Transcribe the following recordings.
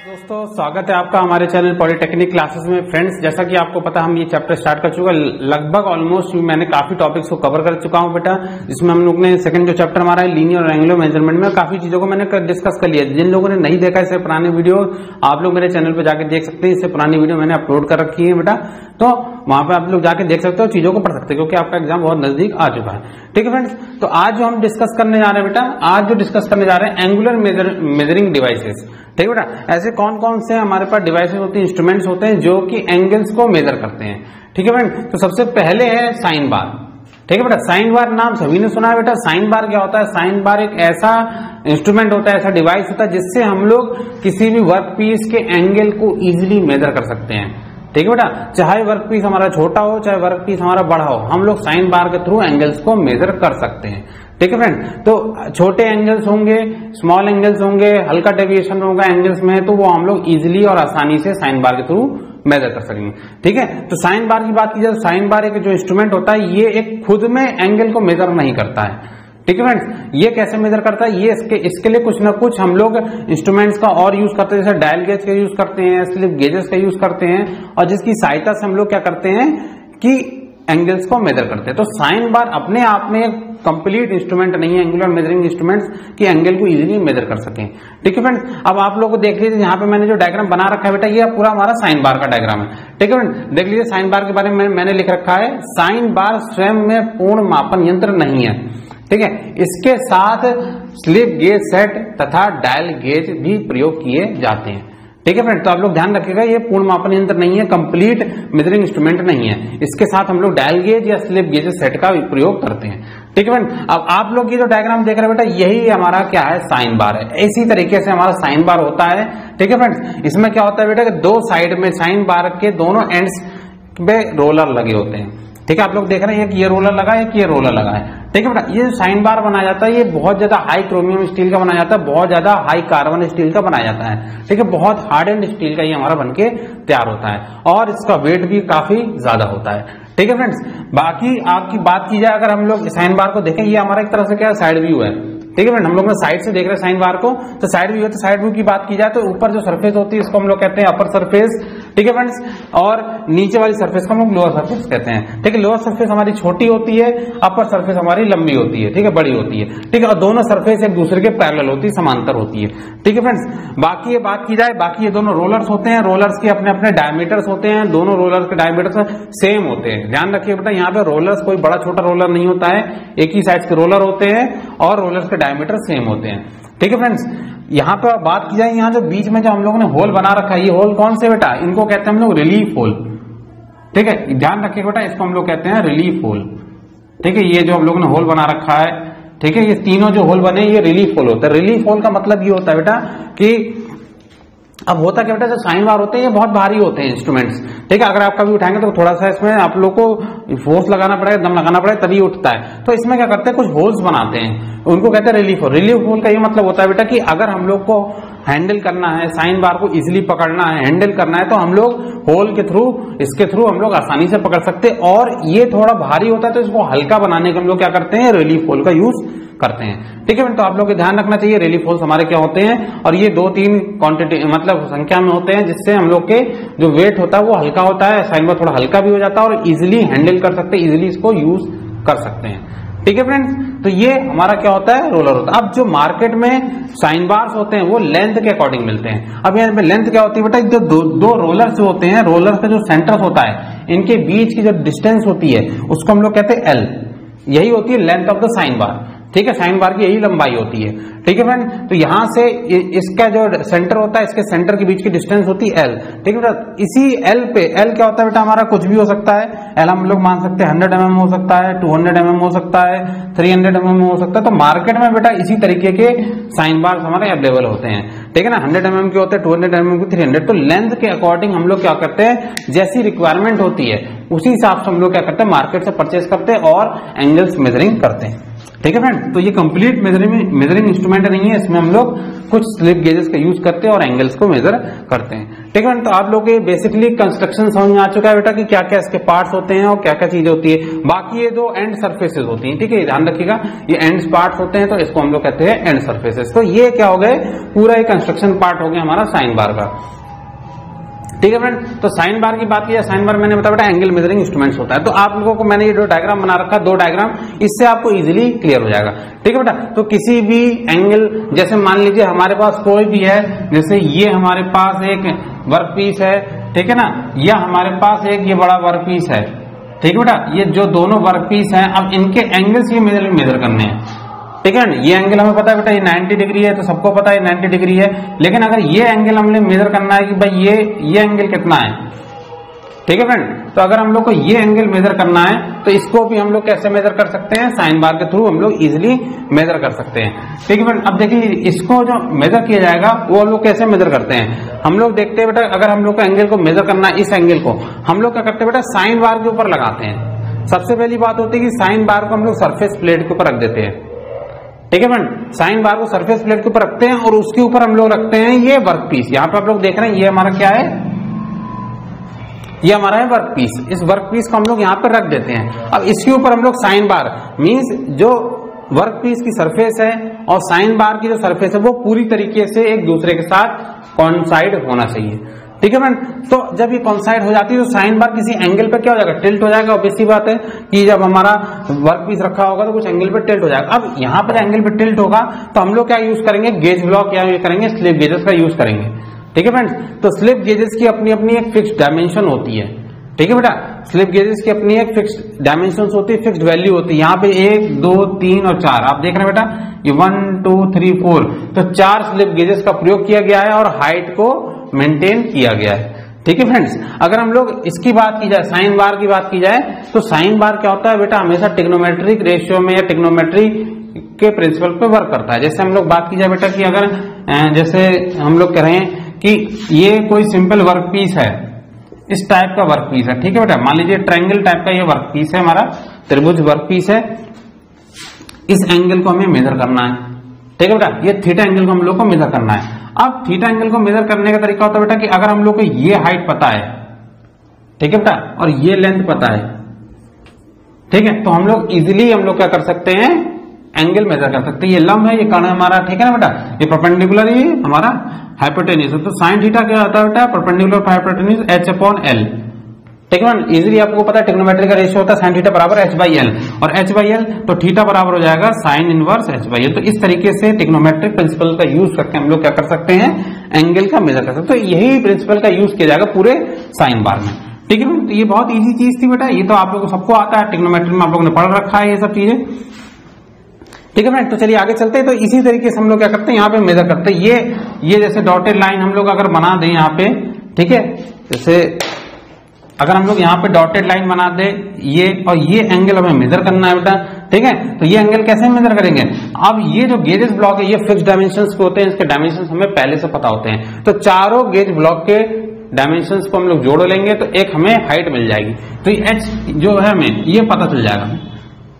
दोस्तों स्वागत है आपका हमारे चैनल पॉलिटेक्निक क्लासेस में। फ्रेंड्स, जैसा कि आपको पता हम ये चैप्टर स्टार्ट कर चुका, लगभग ऑलमोस्ट मैंने काफी टॉपिक्स को कवर कर चुका हूं बेटा। जिसमें हम लोग ने सेकंड जो चैप्टर हमारा है लीनियर और एंगुलर मेजरमेंट में काफी चीजों को मैंने डिस्कस कर लिया। जिन लोगों ने नहीं देखा इससे पुरानी वीडियो आप लोग मेरे चैनल पर जाकर देख सकते हैं। इससे पुरानी वीडियो मैंने अपलोड कर रखी है बेटा, तो वहां पे आप लोग जाके देख सकते हो, चीजों को पढ़ सकते हो क्योंकि आपका एग्जाम बहुत नजदीक आ चुका है। ठीक है फ्रेंड्स, तो आज जो हम डिस्कस करने जा रहे हैं बेटा, आज जो डिस्कस करने जा रहे हैं एंगुलर मेजरिंग डिवाइसेस। ठीक है बेटा, ऐसे कौन कौन से हमारे पास डिवाइसेस होते हैं, इंस्ट्रूमेंट्स होते हैं जो कि एंगल्स को मेजर करते हैं। ठीक है फ्रेंड, तो सबसे पहले है साइन बार। ठीक है बेटा, साइन बार नाम सभी ने सुना है बेटा। साइन बार क्या होता है? साइन बार एक ऐसा इंस्ट्रूमेंट होता है, ऐसा डिवाइस होता है जिससे हम लोग किसी भी वर्क पीस के एंगल को इजिली मेजर कर सकते हैं। ठीक है बेटा, चाहे वर्क पीस हमारा छोटा हो चाहे वर्क पीस हमारा बड़ा हो, हम लोग साइन बार के थ्रू एंगल्स को मेजर कर सकते हैं। ठीक है फ्रेंड, तो छोटे एंगल्स होंगे, स्मॉल एंगल्स होंगे, हल्का डेविएशन होगा एंगल्स में, तो वो हम लोग इजीली और आसानी से साइन बार के थ्रू मेजर कर सकेंगे। ठीक है, तो साइन बार की बात की जाए, साइन बार एक जो इंस्ट्रूमेंट होता है ये एक खुद में एंगल को मेजर नहीं करता है। ठीक है फ्रेंड्स, ये कैसे मेजर करता है? ये इसके लिए कुछ ना कुछ हम लोग इंस्ट्रूमेंट्स का और यूज करते हैं, जैसे डायल गेज का यूज करते हैं, स्लिप गेजेस का यूज करते हैं, और जिसकी सहायता से हम लोग क्या करते हैं कि एंगल्स को मेजर करते हैं। तो साइन बार अपने आप में एक कंप्लीट इंस्ट्रूमेंट नहीं है, एंगुलर मेजरिंग इंस्ट्रूमेंट्स की एंगल को इजीली मेजर कर सकें। ठीक है फ्रेंड्स, अब आप लोग को देख लीजिए, यहाँ पे मैंने जो डायग्राम बना रखा है बेटा, ये पूरा हमारा साइन बार का डायग्राम है। ठीक है फ्रेंड्स, देख लीजिए साइन बार के बारे में मैंने लिख रखा है, साइन बार स्वयं में पूर्ण मापन यंत्र नहीं है। ठीक है, इसके साथ स्लिप गेज सेट तथा डायल गेज भी प्रयोग किए जाते हैं। ठीक है फ्रेंड, तो आप लोग ध्यान रखिएगा, ये पूर्ण मापन यंत्र नहीं है, कंप्लीट मेजरिंग इंस्ट्रूमेंट नहीं है। इसके साथ हम लोग डायल गेज या स्लिप गेज सेट का प्रयोग करते हैं। ठीक है फ्रेंड, अब आप लोग ये जो डायग्राम देख रहे हैं बेटा, यही हमारा क्या है? साइन बार है। इसी तरीके से हमारा साइन बार होता है। ठीक है फ्रेंड्स, इसमें क्या होता है बेटा कि दो साइड में साइन बार के दोनों एंड्स पे रोलर लगे होते हैं। ठीक है, आप लोग देख रहे हैं कि ये रोलर लगा है, कि ये रोलर लगा है। ठीक है बेटा, ये साइन बार बनाया जाता है, ये बहुत ज्यादा हाई क्रोमियम स्टील का बनाया जाता है, बहुत ज्यादा हाई कार्बन स्टील का बनाया जाता है। ठीक है, बहुत हार्ड एंड स्टील का ये हमारा बनके तैयार होता है, और इसका वेट भी काफी ज्यादा होता है। ठीक है फ्रेंड्स, बाकी आपकी बात की जाए, अगर हम लोग साइन बार को देखें, ये हमारा एक तरह से क्या साइड व्यू है। ठीक है फ्रेंड, हम लोग साइड से देख रहे हैं साइन बार को, तो साइड व्यू है। तो साइड व्यू की बात की जाए तो ऊपर जो सरफेस होती है इसको हम लोग कहते हैं अपर सरफेस। ठीक है फ्रेंड्स, और नीचे वाली सरफेस को हम लोग लोअर सरफेस कहते हैं। ठीक है, लोअर सरफेस हमारी छोटी होती है, अपर सरफेस हमारी लंबी होती है। ठीक है, बड़ी होती है। ठीक है, और दोनों सरफेस एक दूसरे के पैरेलल होती है, समांतर होती है। ठीक है फ्रेंड्स, बाकी ये बात की जाए, बाकी ये दोनों रोलर्स होते हैं, रोलर्स के अपने अपने डायमीटर्स होते हैं, दोनों रोलर्स के डायमीटर्स सेम होते हैं। ध्यान रखिए बेटा, यहाँ पे रोलर्स कोई बड़ा छोटा रोलर नहीं होता है, एक ही साइज के रोलर होते हैं और रोलर्स के डायमीटर सेम होते हैं। ठीक है फ्रेंड्स, यहाँ पे बात की जाए, यहाँ जो बीच में जो हम लोगों ने होल बना रखा है, ये होल कौन से बेटा? इनको कहते हैं हम लोग रिलीफ होल। ठीक है, ध्यान रखिए बेटा, इसको हम लोग कहते हैं रिलीफ होल। ठीक है, ये जो हम लोगों ने होल बना रखा है, ठीक है, ये तीनों जो होल बने ये रिलीफ होल होता है। रिलीफ होल का मतलब ये होता है बेटा कि अब होता क्या बेटा, जो साइन बार होते हैं ये बहुत भारी होते हैं इंस्ट्रूमेंट्स। ठीक है, अगर आप कभी उठाएंगे तो थोड़ा सा इसमें आप लोग को फोर्स लगाना पड़ेगा, दम लगाना पड़ेगा, तभी उठता है। तो इसमें क्या करते हैं, कुछ होल्स बनाते हैं, उनको कहते हैं रिलीफ होल। रिलीफ होल का ये मतलब होता है बेटा कि अगर हम लोग को हैंडल करना है, साइन बार को इजिली पकड़ना है, हैंडल करना है, तो हम लोग होल के थ्रू, इसके थ्रू हम लोग आसानी से पकड़ सकते हैं। और ये थोड़ा भारी होता है तो इसको हल्का बनाने के हम लोग क्या करते हैं, रिलीफ होल का यूज करते हैं। ठीक है, तो आप लोग को ध्यान रखना चाहिए रिलीफ होल्स हमारे क्या होते हैं, और ये 2-3 क्वांटिटी मतलब संख्या में होते हैं, जिससे हम लोग के जो वेट होता है वो हल्का होता है, साइन बार थोड़ा हल्का भी हो जाता है और इजिली हैंडल कर सकते हैं, इजिली इसको यूज कर सकते हैं। ठीक है फ्रेंड्स, तो ये हमारा क्या होता है, रोलर होता है। अब जो मार्केट में साइन बार्स होते हैं वो लेंथ के अकॉर्डिंग मिलते हैं। अब यहाँ पे लेंथ क्या होती है बेटा, जो दो रोलर्स होते हैं, रोलर का जो सेंटर होता है, इनके बीच की जो डिस्टेंस होती है उसको हम लोग कहते हैं एल। यही होती है length of the sine bar. ठीक है, साइन बार की यही लंबाई होती है। ठीक है फ्रेंड, तो यहां से इसका जो सेंटर होता है, इसके सेंटर के बीच की डिस्टेंस होती है एल। ठीक है बेटा, इसी एल पे, एल क्या होता है बेटा हमारा, कुछ भी हो सकता है। एल हम लोग मान सकते हैं 100 mm हो सकता है, 200 mm हो सकता है, 300 mm हो सकता है। तो मार्केट में बेटा इसी तरीके के साइन बार हमारे अवेलेबल होते हैं। ठीक है ना, 100 mm के होते हैं, 200 mm के, 300। तो लेंथ के अकॉर्डिंग हम लोग क्या करते हैं, जैसी रिक्वायरमेंट होती है उसी हिसाब से हम लोग क्या करते हैं, मार्केट से परचेज करते हैं और एंगल्स मेजरिंग करते हैं। ठीक है फ्रेंड। तो ये कंप्लीट मेजरिंग इंस्ट्रूमेंट नहीं है, इसमें हम लोग कुछ स्लिप गेजेस का यूज करते हैं और एंगल्स को मेजर करते हैं। ठीक है फ्रेंड। तो आप लोग के बेसिकली कंस्ट्रक्शन समझ में आ चुका है बेटा कि क्या क्या इसके पार्ट्स होते हैं और क्या क्या चीजें होती है। बाकी ये दो एंड सरफेसेस होती हैं, ठीक है, ध्यान रखिएगा, ये एंड पार्ट्स होते हैं तो इसको हम लोग कहते हैं एंड सरफेसेस। तो ये क्या हो गए, पूरा एक कंस्ट्रक्शन पार्ट हो गया हमारा साइन बार का। ठीक है फ्रेंड। तो साइन बार की बात की जाए, साइन बार मैंने बताया बेटा एंगल मेजरिंग इंस्ट्रूमेंट्स होता है। तो आप लोगों को मैंने ये दो डायग्राम बना रखा, दो डायग्राम, इससे आपको इजीली क्लियर हो जाएगा। ठीक है बेटा। तो किसी भी एंगल, जैसे मान लीजिए हमारे पास कोई भी है, जैसे ये हमारे पास एक वर्क पीस है, ठीक है ना, या हमारे पास एक ये बड़ा वर्क पीस है, ठीक है बेटा, ये जो दोनों वर्क पीस है, अब इनके एंगल्स ये मेजर करने हैं। ठीक है ना, ये एंगल हमें पता है बेटा ये 90 डिग्री है, तो सबको पता है 90 डिग्री है, लेकिन अगर ये एंगल हमने मेजर करना है कि भाई ये एंगल कितना है, ठीक है फ्रेंड, तो अगर हम लोग को ये एंगल मेजर करना है तो इसको भी हम लोग कैसे मेजर कर सकते हैं, साइन बार के थ्रू हम लोग इजिली मेजर कर सकते हैं। ठीक है फ्रेंड। अब देखिए इसको जो मेजर किया जाएगा वो हम लोग कैसे मेजर करते हैं, हम लोग देखते हैं बेटा, अगर हम लोग को एंगल को मेजर करना है, इस एंगल को हम लोग क्या करते हैं बेटा, साइन बार के ऊपर लगाते हैं। सबसे पहली बात होती है कि साइन बार को हम लोग सरफेस प्लेट के ऊपर रख देते हैं। ठीक है फ्रेंड, साइन बार को सरफेस प्लेट के ऊपर रखते हैं और उसके ऊपर हम लोग रखते हैं ये वर्क पीस। यहाँ पे आप लोग देख रहे हैं ये हमारा क्या है, ये हमारा है वर्क पीस। इस वर्क पीस को हम लोग यहाँ पर रख देते हैं। अब इसके ऊपर हम लोग साइन बार, मींस जो वर्क पीस की सरफेस है और साइन बार की जो सरफेस है वो पूरी तरीके से एक दूसरे के साथ कॉन्साइड होना चाहिए। ठीक है फ्रेंड। तो जब ये कॉन्साइड हो जाती है तो साइन बार किसी एंगल पे क्या हो जाएगा, टिल्ट हो जाएगा। ऑब्वियस सी बात है कि जब हमारा वर्क पीस रखा होगा तो कुछ एंगल पे टिल्ट हो जाएगा। अब यहाँ पर एंगल पे टिल्ट होगा तो हम लोग क्या यूज करेंगे, गेज ब्लॉक या करेंगे, स्लिप गेजेस का यूज करेंगे। ठीक है फ्रेंड्स। तो स्लिप गेजेस की अपनी अपनी एक फिक्स्ड डायमेंशन होती है। ठीक है बेटा, स्लिप गेजेस की अपनी एक फिक्स्ड डायमेंशन होती है, फिक्स्ड वैल्यू होती है। यहाँ पे 1, 2, 3 और 4 आप देख रहे हैं बेटा, ये 1, 2, 3, 4, तो 4 स्लिप गेजेस का प्रयोग किया गया है और हाइट को मेंटेन किया गया है। ठीक है फ्रेंड्स। अगर हम लोग इसकी बात की जाए, साइन बार की बात की जाए, तो साइन बार क्या होता है बेटा, हमेशा ट्रिग्नोमेट्रिक रेशियो में या ट्रिग्नोमेट्री के प्रिंसिपल पे वर्क करता है। जैसे हम लोग बात की जाए बेटा कि अगर जैसे हम लोग कह रहे हैं कि ये कोई सिंपल वर्क पीस है, इस टाइप का वर्क पीस है, ठीक है बेटा, मान लीजिए ट्रायंगल टाइप का ये वर्क पीस है, हमारा त्रिभुज वर्क पीस है, इस एंगल को हमें मेजर करना है। ठीक है बेटा, ये थीटा एंगल को हम लोग को मेजर करना है। अब थीटा एंगल को मेजर करने का तरीका होता है बेटा कि अगर हम लोग को ये हाइट पता है, ठीक है बेटा, और ये लेंथ पता है, ठीक है, तो हम लोग इजीली हम लोग क्या कर सकते हैं, एंगल मेजर कर सकते हैं। ये लंब है, ये कर्ण है हमारा, ठीक है ना बेटा, ये परपेंडिकुलर है, हमारा हाइपोटेन्यूज है। तो साइन थीटा क्या होता है बेटा, परपेंडिकुलर हाइपोटेन्यूज h/l। ठीक है, इजीली आपको पता है ट्रिग्नोमेट्री का रेशियो होता है साइन थीटा बराबर h/l, और h/l तो थीटा बराबर हो जाएगा साइन इनवर्स h/l। तो इस तरीके से ट्रिग्नोमेट्रिक प्रिंसिपल का यूज करके हम लोग क्या कर सकते हैं, एंगल का मेजर कर सकते हैं। तो यही प्रिंसिपल का यूज किया जाएगा पूरे साइन बार में। ठीक है, तो ये बहुत इजी चीज थी बेटा, ये तो आप लोगों को सबको आता है, ट्रिग्नोमेट्री में आप लोगों ने पढ़ रखा है ये सब चीजें। ठीक है फ्रेंड, तो चलिए आगे चलते हैं। तो इसी तरीके से हम लोग क्या करते हैं, यहाँ पे मेजर करते हैं। ये जैसे डॉटेड लाइन हम लोग अगर बना दें यहाँ पे, ठीक है, जैसे अगर हम लोग यहाँ पे डॉटेड लाइन बना दे ये, और ये एंगल हमें मेजर करना है बेटा, ठीक है, तो ये एंगल कैसे मेजर करेंगे। अब ये जो गेजेस ब्लॉक है ये फिक्स डायमेंशंस के होते हैं, इसके डायमेंशंस हमें पहले से पता होते हैं। तो चारों गेज ब्लॉक के डायमेंशंस को हम लोग जोड़ लेंगे तो एक हमें हाइट मिल जाएगी। तो एच जो है हमें ये पता चल जाएगा,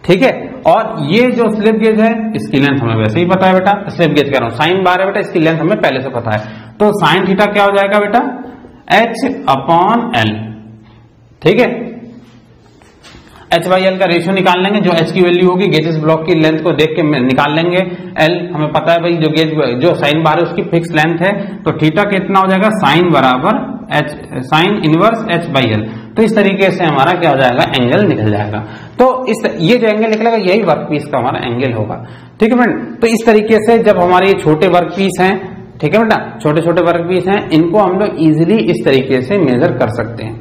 ठीक है। और ये जो स्लिप गेज है इसकी लेंथ हमें वैसे ही पता है बेटा, स्लिप गेज कह रहा हूं, साइन बार है बेटा, इसकी लेंथ हमें पहले से पता है। तो साइन थीटा क्या हो जाएगा बेटा, h/l। ठीक है, h/l का रेशियो निकाल लेंगे, जो h की वैल्यू होगी गेजेस ब्लॉक की लेंथ को देख के निकाल लेंगे। l हमें पता है भाई, जो गेज जो साइन बार है उसकी फिक्स लेंथ है, तो थीटा कितना हो जाएगा, साइन बराबर साइन इनवर्स h/l। तो इस तरीके से हमारा क्या हो जाएगा, एंगल निकल जाएगा। तो ये जो एंगल निकलेगा यही वर्क पीस का हमारा एंगल होगा। ठीक है फ्रेंड, तो इस तरीके से जब हमारे ये छोटे वर्क पीस हैं, ठीक है बेटा, छोटे छोटे वर्क पीस हैं, इनको हम लोग इजिली इस तरीके से मेजर कर सकते हैं।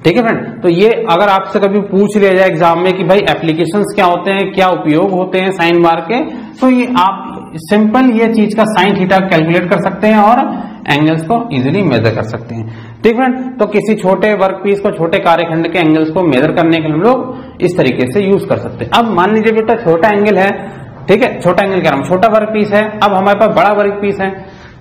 ठीक है फ्रेंड, तो ये अगर आपसे कभी पूछ लिया जाए एग्जाम में कि भाई एप्लीकेशंस क्या होते हैं, क्या उपयोग होते हैं साइन बार के, तो ये आप सिंपल ये चीज का साइन थीटा कैलकुलेट कर सकते हैं और एंगल्स को इजीली मेजर कर सकते हैं। ठीक फ्रेंड, तो किसी छोटे वर्क पीस को, छोटे कार्यखंड के एंगल्स को मेजर करने के लिए हम लोग इस तरीके से यूज कर सकते हैं। अब मान लीजिए बेटा छोटा एंगल है, ठीक है, छोटा एंगल कह रहा हूं, छोटा वर्क पीस है, अब हमारे पास बड़ा वर्क पीस है,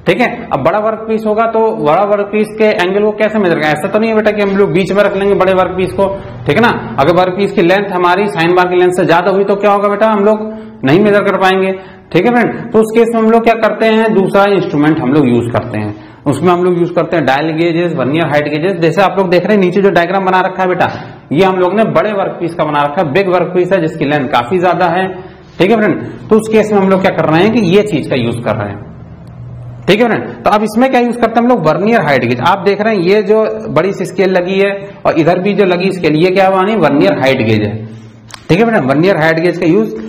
ठीक है। अब बड़ा वर्क पीस होगा तो बड़ा वर्क पीस के एंगल को कैसे मेजर करेंगे, ऐसा तो नहीं है बेटा कि हम लोग बीच में रख लेंगे बड़े वर्क पीस को, ठीक है ना। अगर वर्क पीस की लेंथ हमारी साइन बार की लेंथ से ज्यादा हुई तो क्या होगा बेटा, हम लोग नहीं मेजर कर पाएंगे। ठीक है फ्रेंड, तो उस केस में हम लोग क्या करते हैं, दूसरा इंस्ट्रूमेंट हम लोग यूज करते हैं। उसमें हम लोग यूज करते हैं dial gauges, vernier height gauges. जैसे आप लोग देख रहे हैं नीचे जो डायग्राम बना रखा है बेटा, ये हम लोग ने बड़े वर्क पीस का बना रखा है, बिग वर्क पीस है जिसकी लेंथ काफी ज्यादा है। ठीक है फ्रेंड, तो उस केस में हम लोग क्या कर रहे हैं कि ये चीज का यूज कर रहे हैं। ठीक है फ्रेंड, तो अब इसमें क्या यूज करते हैं हम लोग, वर्नियर हाइट गेज। आप देख रहे हैं ये जो बड़ी सी स्केल लगी है और इधर भी जो लगी स्केल, ये क्या मानी, वर्नियर हाइट गेज है। ठीक है फ्रेंड, वर्नियर हाइट गेज का यूज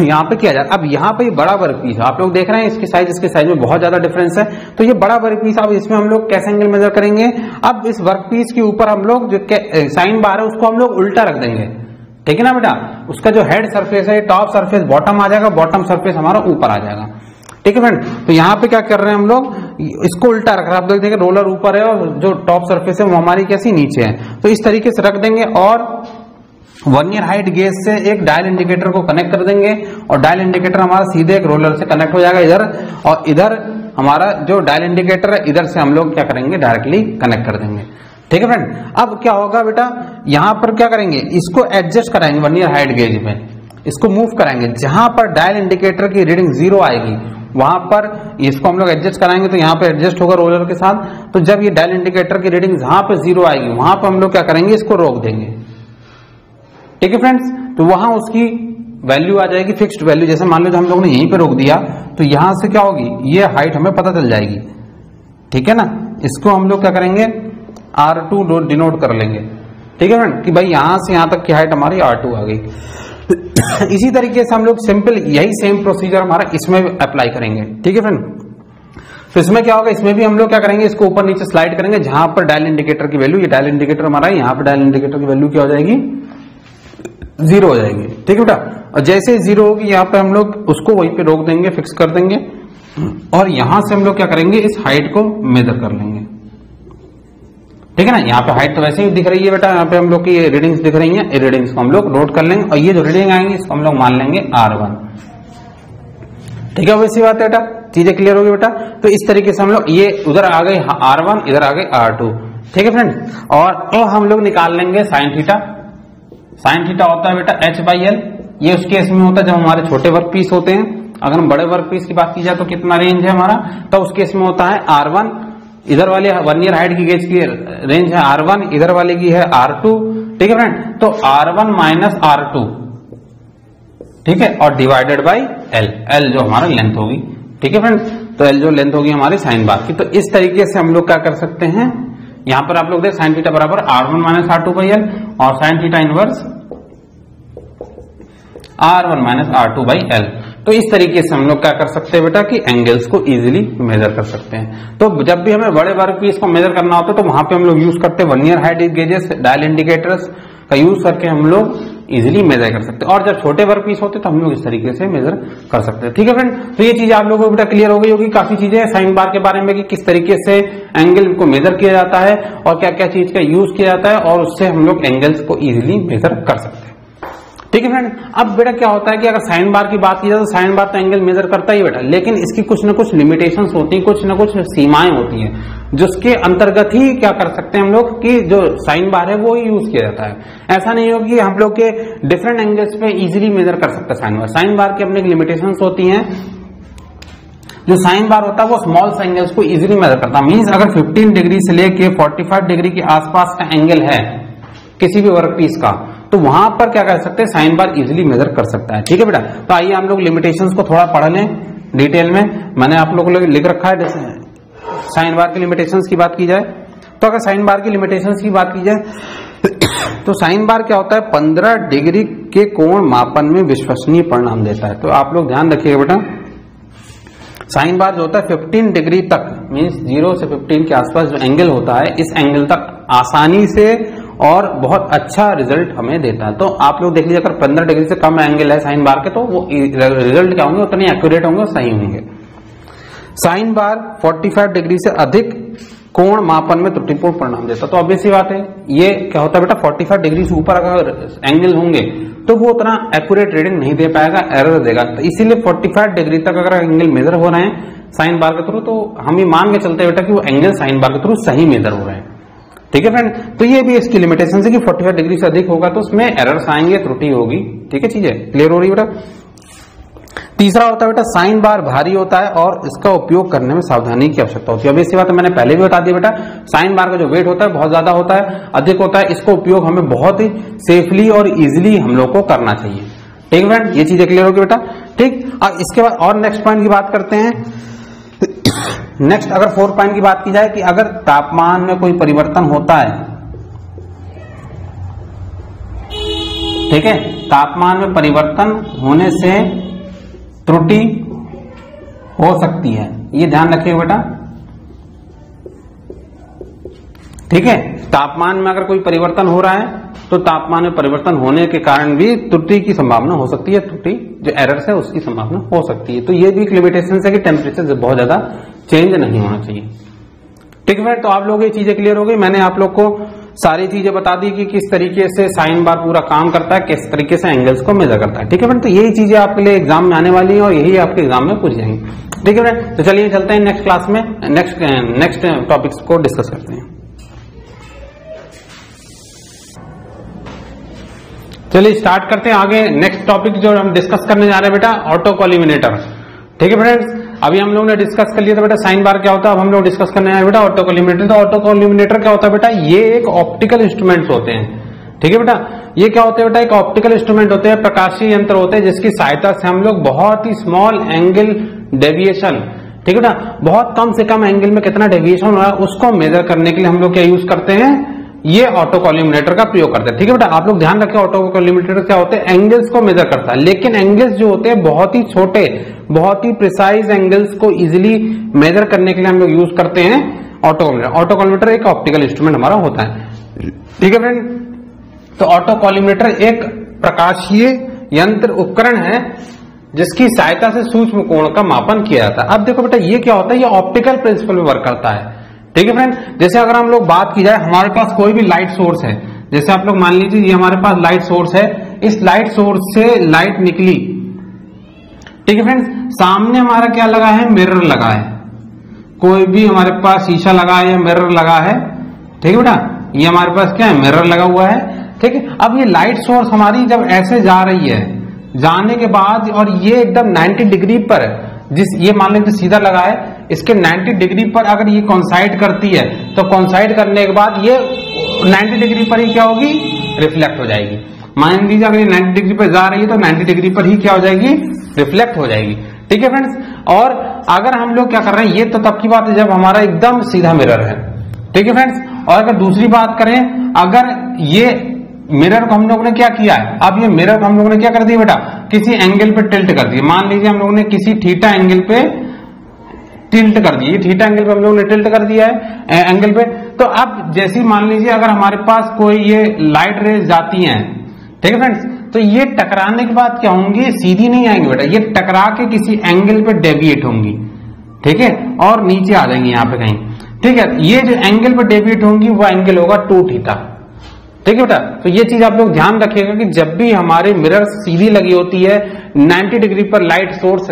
यहाँ पे किया जाता है। अब यहाँ पे बड़ा वर्क पीस है, आप लोग देख रहे हैं इसके साइज में बहुत ज्यादा डिफरेंस है। तो ये बड़ा वर्क पीस, अब इसमें हम लोग कैसे एंगल मेजर करेंगे। अब इस वर्क पीस के ऊपर हम लोग जो साइन बार है उसको हम लोग उल्टा रख देंगे। ठीक है ना बेटा, उसका जो हेड सरफेस है टॉप सरफेस बॉटम आ जाएगा, बॉटम सरफेस हमारा ऊपर आ जाएगा। ठीक है फ्रेंड, तो यहाँ पे क्या कर रहे हैं हम लोग, इसको उल्टा रख रहे हैं। आप देखेंगे रोलर ऊपर है और जो टॉप सरफेस है वो हमारी कैसी नीचे है, तो इस तरीके से रख देंगे और वर्नियर हाइट गेज से एक डायल इंडिकेटर को कनेक्ट कर देंगे और डायल इंडिकेटर हमारा सीधे एक रोलर से कनेक्ट हो जाएगा इधर, और इधर हमारा जो डायल इंडिकेटर है इधर से हम लोग क्या करेंगे, डायरेक्टली कनेक्ट कर देंगे। ठीक है फ्रेंड, अब क्या होगा बेटा, यहां पर क्या करेंगे, इसको एडजस्ट कराएंगे वर्नियर हाइट गेज में, इसको मूव कराएंगे। जहां पर डायल इंडिकेटर की रीडिंग 0 आएगी वहां पर इसको हम लोग एडजस्ट कराएंगे, तो यहाँ पे एडजस्ट होगा रोलर के साथ। तो जब ये डायल इंडिकेटर की रीडिंग जहां पे 0 आएगी वहां पर हम लोग क्या करेंगे, इसको रोक देंगे। ठीक है फ्रेंड्स, तो वहां उसकी वैल्यू आ जाएगी, फिक्स्ड वैल्यू। जैसे मान लो हम लोग ने यहीं पे रोक दिया तो यहां से क्या होगी, ये हाइट हमें पता चल जाएगी। ठीक है ना, इसको हम लोग क्या करेंगे, R2 डिनोट कर लेंगे। ठीक है फ्रेंड, कि भाई यहां से यहां तक की हाइट हमारी R2 आ गई। इसी तरीके से हम लोग सिंपल यही सेम प्रोसीजर हमारा इसमें अप्लाई करेंगे। ठीक है फ्रेंड, तो इसमें क्या होगा, इसमें भी हम लोग क्या करेंगे, इसको ऊपर नीचे स्लाइड करेंगे। जहां पर डायल इंडिकेटर की वैल्यू, ये डायल इंडिकेटर हमारा है, यहाँ पर डायल इंडिकेटर की वैल्यू क्या हो जाएगी, 0 हो जाएगी। ठीक है बेटा, और जैसे 0 होगी यहाँ पे हम लोग उसको वहीं पे रोक देंगे, फिक्स कर देंगे और यहां से हम लोग क्या करेंगे, इस हाइट को मेजर कर लेंगे। ठीक है ना, यहाँ पे हाइट तो वैसे ही दिख रही है बेटा, यहाँ पे हम लोग की रीडिंग्स दिख रही हैं, ये रीडिंग्स को हम लोग नोट कर लेंगे और ये जो रीडिंग आएंगे इसको हम लोग मान लेंगे R1। ठीक है, वैसी बात है बेटा, चीजें क्लियर होगी बेटा। तो इस तरीके से हम लोग ये उधर आ गए R1, इधर आ गए R2। ठीक है फ्रेंड, और तो हम लोग निकाल लेंगे साइन थीटा। साइन थीटा होता है बेटा H/L। ये उस केस में होता है जब हमारे छोटे वर्क पीस होते हैं। अगर हम बड़े वर्क पीस की बात की जाए तो कितना रेंज है हमारा, तो उस केस में होता है R1। इधर वाले वर्नियर हाइट की गेज की रेंज है R1, इधर वाले की है R2। ठीक है फ्रेंड, तो R1 माइनस R2, ठीक है, और डिवाइडेड बाई L, L जो हमारा लेंथ होगी। ठीक है फ्रेंड, तो L जो लेंथ होगी हमारी साइन बार की। तो इस तरीके से हम लोग क्या कर सकते हैं, यहां पर आप लोग देख साइन थीटा बराबर R1 माइनस R2/L और sine theta inverse R1 minus R2/L। तो इस तरीके से हम लोग क्या कर सकते हैं बेटा, कि एंगल्स को इजीली मेजर कर सकते हैं। तो जब भी हमें बड़े वर्क पीस को मेजर करना होता है तो वहां पे हम लोग यूज करते हैं vernier height gauges, dial indicators का यूज करके हम लोग इजीली मेजर कर सकते हैं। और जब छोटे वर्क पीस होते हैं तो हम लोग इस तरीके से मेजर कर सकते हैं। ठीक है फ्रेंड, तो ये चीज आप लोगों को बेटा क्लियर हो गई होगी, काफी चीजें साइन बार के बारे में कि किस तरीके से एंगल को मेजर किया जाता है और क्या क्या चीज का यूज किया जाता है और उससे हम लोग एंगल्स को इजीली मेजर कर सकते हैं। ठीक है फ्रेंड, अब बेटा क्या होता है कि अगर साइन बार की बात की जाए तो साइन बार तो एंगल मेजर करता ही बेटा, लेकिन इसकी कुछ ना कुछ लिमिटेशंस होती हैं, कुछ ना कुछ सीमाएं होती हैं जिसके अंतर्गत ही क्या कर सकते हैं हम लोग कि जो साइन बार है वो ही यूज किया जाता है। ऐसा नहीं होगा कि हम लोग के डिफरेंट एंगल्स पे इजीली मेजर कर सकते हैं साइन बार। साइन बार की अपनी लिमिटेशंस होती हैं। जो साइन बार होता है वो स्मॉल एंगल्स को इजीली मेजर करता है। मींस अगर 15 डिग्री से लेके 45 डिग्री के आसपास का एंगल है किसी भी वर्क पीस का, तो वहां पर क्या कर सकते हैं, साइन बार इजीली मेजर कर सकता है। ठीक है बेटा, तो आइए हम लोग लिमिटेशंस को थोड़ा पढ़ लें डिटेल में। मैंने आप लोगों को लिख रखा है साइन बार की लिमिटेशंस की बात की जाए तो, अगर साइन बार की लिमिटेशंस की बात की जाए तो साइन बार क्या होता है, 15 डिग्री के कोण मापन में विश्वसनीय परिणाम देता है। तो आप लोग ध्यान रखिएगा बेटा, साइन बार जो होता है 15 डिग्री तक, मींस 0 से 15 के आसपास जो एंगल होता है, इस एंगल तक आसानी से और बहुत अच्छा रिजल्ट हमें देता है। तो आप लोग देख लीजिए, अगर 15 डिग्री से कम एंगल है साइन बार के तो वो रिजल्ट क्या होंगे, उतने एक्यूरेट होंगे और सही होंगे। साइन बार 45 डिग्री से अधिक कोण मापन में त्रुटिपूर्ण परिणाम देता है। तो ऑब्वियस सी बात है, ये क्या होता है बेटा, 45 डिग्री से ऊपर अगर एंगल होंगे तो वो उतना एक्यूरेट रीडिंग नहीं दे पाएगा, एरर देगा। तो इसीलिए 45 डिग्री तक अगर एंगल मेजर हो रहे हैं साइन बार के थ्रू, तो हम ये मान के चलते हैं बेटा कि वो एंगल साइन बार के थ्रू सही मेजर हो रहे हैं। ठीक है फ्रेंड, तो ये भी इसकी लिमिटेशन है कि 45 डिग्री से अधिक होगा तो उसमें एरर्स आएंगे, त्रुटि होगी। ठीक है, चीजें क्लियर हो रही है बेटा। तीसरा होता है बेटा साइन बार भारी होता है और इसका उपयोग करने में सावधानी की आवश्यकता होती है। अब इसी बात मैंने पहले भी बता दिया बेटा, साइन बार का जो वेट होता है बहुत ज्यादा होता है, अधिक होता है, इसका उपयोग हमें बहुत ही सेफली और इजिली हम लोग को करना चाहिए। ठीक है फ्रेंड, ये चीजें क्लियर होगी बेटा। ठीक, अब इसके बाद और नेक्स्ट पॉइंट की बात करते हैं। नेक्स्ट अगर 4 पॉइंट की बात की जाए कि अगर तापमान में कोई परिवर्तन होता है, ठीक है, तापमान में परिवर्तन होने से त्रुटि हो सकती है, ये ध्यान रखिएगा बेटा। ठीक है, तापमान में अगर कोई परिवर्तन हो रहा है तो तापमान में परिवर्तन होने के कारण भी त्रुटि की संभावना हो सकती है, त्रुटि जो एरर्स है उसकी संभावना हो सकती है। तो ये भी एक लिमिटेशन है कि टेम्परेचर बहुत ज्यादा चेंज नहीं होना चाहिए। ठीक है, तो आप लोग ये चीजें क्लियर हो गई। मैंने आप लोग को सारी चीजें बता दी कि किस तरीके से साइन बार पूरा काम करता है, किस तरीके से एंगल्स को मेजर करता है। ठीक है फ्रेंड, तो यही चीजें आपके लिए एग्जाम में आने वाली है और यही आपके एग्जाम में पूछ जाएंगे। ठीक है फ्रेंड, तो चलिए चलते हैं नेक्स्ट क्लास में, नेक्स्ट टॉपिक्स को डिस्कस करते हैं। चलिए स्टार्ट करते हैं आगे। नेक्स्ट टॉपिक जो हम डिस्कस करने जा रहे हैं बेटा, ऑटो कॉलिमिनेटर। ठीक है फ्रेंड्स, अभी हम लोग ने डिस्कस कर लिया था बेटा साइन बार क्या होता है, अब हम लोग डिस्कस करने आए बेटा ऑटो कॉलिमिनेटर। तो ऑटो कॉलिमिनेटर क्या होता है बेटा, ये एक ऑप्टिकल इंस्ट्रूमेंट होते हैं। ठीक है बेटा, ये क्या होते हैं बेटा, एक ऑप्टिकल इंस्ट्रूमेंट होते हैं, प्रकाशीय यंत्र होते हैं जिसकी सहायता से हम लोग बहुत ही स्मॉल एंगल डेविएशन, ठीक है बेटा, बहुत कम से कम एंगल में कितना डेविएशन हो रहा है उसको मेजर करने के लिए हम लोग क्या यूज करते हैं, ये ऑटो कॉलिमिनेटर का प्रयोग करते हैं। ठीक है बेटा, आप लोग ध्यान रखें ऑटो कॉलिमिनेटर क्या होते हैं, एंगल्स को मेजर करता है, लेकिन एंगल्स जो होते हैं बहुत ही छोटे, बहुत ही प्रिसाइज एंगल्स को इजिली मेजर करने के लिए हम लोग यूज करते हैं ऑटो कॉलिमिनेटर। ऑटो कॉलिमिनेटर एक ऑप्टिकल इंस्ट्रूमेंट हमारा होता है। ठीक है फ्रेंड, तो ऑटो कॉलिमिनेटर एक प्रकाशीय यंत्र उपकरण है जिसकी सहायता से सूक्ष्म कोण का मापन किया जाता है। अब देखो बेटा ये क्या होता है, ये ऑप्टिकल प्रिंसिपल में वर्क करता है। ठीक है फ्रेंड, जैसे अगर हम लोग बात की जाए, हमारे पास कोई भी लाइट सोर्स है, जैसे आप लोग मान लीजिए ये हमारे पास लाइट सोर्स है, इस लाइट सोर्स से लाइट निकली। ठीक है फ्रेंड्स, सामने हमारा क्या लगा है, मिरर लगा है, कोई भी हमारे पास शीशा लगा है या मिरर लगा है। ठीक है बेटा, ये हमारे पास क्या है, मिरर लगा हुआ है। ठीक है, अब ये लाइट सोर्स हमारी जब ऐसे जा रही है, जाने के बाद और ये एकदम 90 डिग्री पर, ये मान लीजिए सीधा लगा है, इसके 90 डिग्री पर अगर ये कॉन्साइड करती है तो कॉन्साइड करने के बाद ये 90 डिग्री पर ही क्या होगी, रिफ्लेक्ट हो जाएगी। मान लीजिए अगर ये 90 डिग्री पर जा रही है तो 90 डिग्री पर ही क्या हो जाएगी, रिफ्लेक्ट हो जाएगी। ठीक है फ्रेंड्स, और अगर हम लोग क्या कर रहे हैं, ये तो तब की बात है जब हमारा एकदम सीधा मिरर है। ठीक है फ्रेंड्स, और अगर दूसरी बात करें, अगर ये मिरर को हम लोग ने क्या किया है, अब ये मिरर को हम लोग ने क्या कर दिया बेटा, किसी एंगल पे टिल्ट कर दिया। मान लीजिए हम लोग ने किसी थीटा एंगल पे टिल्ट कर दिया, ये थीटा एंगल पे हम लोग ने टिल्ट कर दिया है एंगल पे। तो अब जैसे मान लीजिए अगर हमारे पास कोई ये लाइट रेज जाती हैं, ठीक है फ्रेंड्स, तो ये टकराने के बाद क्या होंगी, सीधी नहीं आएंगी बेटा, ये टकरा के किसी एंगल पे डेविएट होंगी। ठीक है, और नीचे आ जाएंगी यहाँ पे कहीं। ठीक है, ये जो एंगल पे डेविएट होंगी वो एंगल होगा 2 थीटा। ठीक है बेटा, तो ये चीज आप लोग ध्यान रखिएगा कि जब भी हमारे मिरर सीधी लगी होती है 90 डिग्री पर लाइट सोर्स,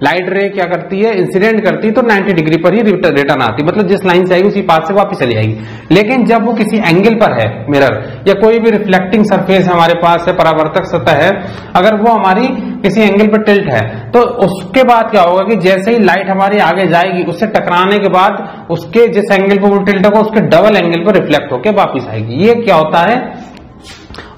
लाइट रे क्या करती है, इंसिडेंट करती है, तो 90 डिग्री पर ही रिटर्न आती है, मतलब जिस लाइन से आएगी उसी पाथ से वापस चली जाएगी। लेकिन जब वो किसी एंगल पर है मिरर, या कोई भी रिफ्लेक्टिंग सरफेस हमारे पास है, परावर्तक सतह है, अगर वो हमारी किसी एंगल पर टिल्ट है, तो उसके बाद क्या होगा कि जैसे ही लाइट हमारी आगे जाएगी, उससे टकराने के बाद उसके जिस एंगल पर वो टिल्ट होगा उसके डबल एंगल पर रिफ्लेक्ट होकर वापिस आएगी। ये क्या होता है,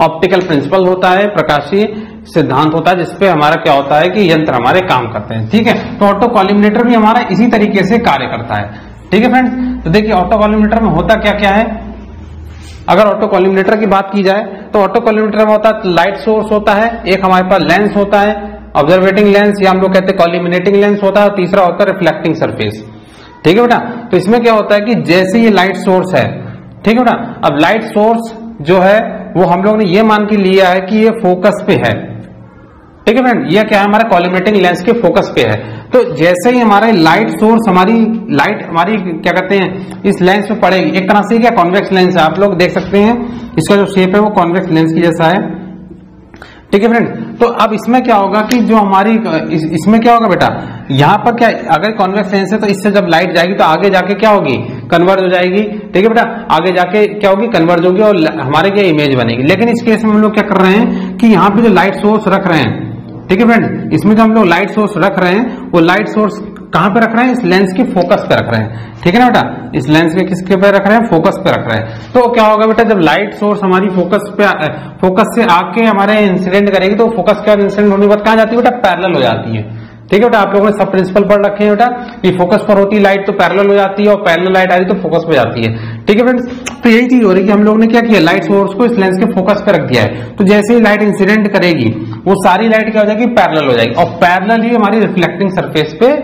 ऑप्टिकल प्रिंसिपल होता है, प्रकाशीय सिद्धांत होता है, जिसपे हमारा क्या होता है कि यंत्र हमारे काम करते हैं। ठीक है, तो ऑटो कॉलिमिनेटर भी हमारा इसी तरीके से कार्य करता है। ठीक है फ्रेंड्स, तो देखिए ऑटो कॉलिमिनेटर में होता क्या क्या है। अगर ऑटो कॉलिमिनेटर की बात की जाए तो ऑटो कॉलिमिनेटर में होता है लाइट सोर्स होता है, एक हमारे पास लेंस होता है, ऑब्जर्वेटिंग लेंस या हम लोग कहते हैं कॉलिमिनेटिंग लेंस होता है, तीसरा होता है रिफ्लेक्टिंग सरफेस। ठीक है बेटा, तो इसमें क्या होता है कि जैसे ये लाइट सोर्स है, ठीक है बेटा, अब लाइट सोर्स जो है वो हम लोग ने ये मान के लिया है कि ये फोकस पे है। ठीक है फ्रेंड, ये क्या है, हमारा कॉलिमेटिंग लेंस के फोकस पे है। तो जैसे ही हमारे लाइट सोर्स, हमारी लाइट हमारी क्या कहते हैं, इस लेंस पे पड़ेगी, एक तरह से क्या कॉन्वेक्स लेंस है, आप लोग देख सकते हैं इसका जो शेप है वो कॉन्वेक्स लेंस की जैसा है। ठीक है फ्रेंड, तो अब इसमें क्या होगा कि जो हमारी इसमें क्या होगा बेटा, यहाँ पर क्या, अगर कॉन्वेक्स लेंस है तो इससे जब लाइट जाएगी तो आगे जाके क्या होगी, कन्वर्ज हो जाएगी। ठीक है बेटा, आगे जाके क्या होगी, कन्वर्ज होगी और हमारे क्या इमेज बनेगी। लेकिन इस केस में हम लोग क्या कर रहे हैं कि यहाँ पे जो लाइट सोर्स रख रहे हैं, ठीक है फ्रेंड्स। इसमें जो हम लोग लाइट सोर्स रख रहे हैं वो लाइट सोर्स कहां पे रख रहे हैं, इस लेंस के फोकस पे रख रहे हैं, ठीक है ना बेटा, इस लेंस के किसके पे रख रहे हैं, फोकस पे रख रहे हैं। तो क्या होगा बेटा, जब लाइट सोर्स हमारी फोकस से आके हमारे इंसिडेंट करेगी तो फोकस के बाद इंसिडेंट होने के बाद कहां जाती है बेटा, पैरेलल हो जाती है, ठीक है बेटा। आप लोगों ने सब प्रिंसिपल पढ़ रखे हैं बेटा कि फोकस पर होती लाइट तो पैरेलल हो जाती है और पैरेलल लाइट आ रही तो फोकस पे जाती है, ठीक है फ्रेंड्स। तो यही चीज हो रही है कि हम लोग ने क्या किया, लाइट सोर्स को इस लेंस के फोकस पे रख दिया है। तो जैसे ही लाइट इंसिडेंट करेगी वो सारी लाइट क्या हो जाएगी, पैरेलल हो जाएगी और पैरेलल ही हमारी रिफ्लेक्टिंग सरफेस पे,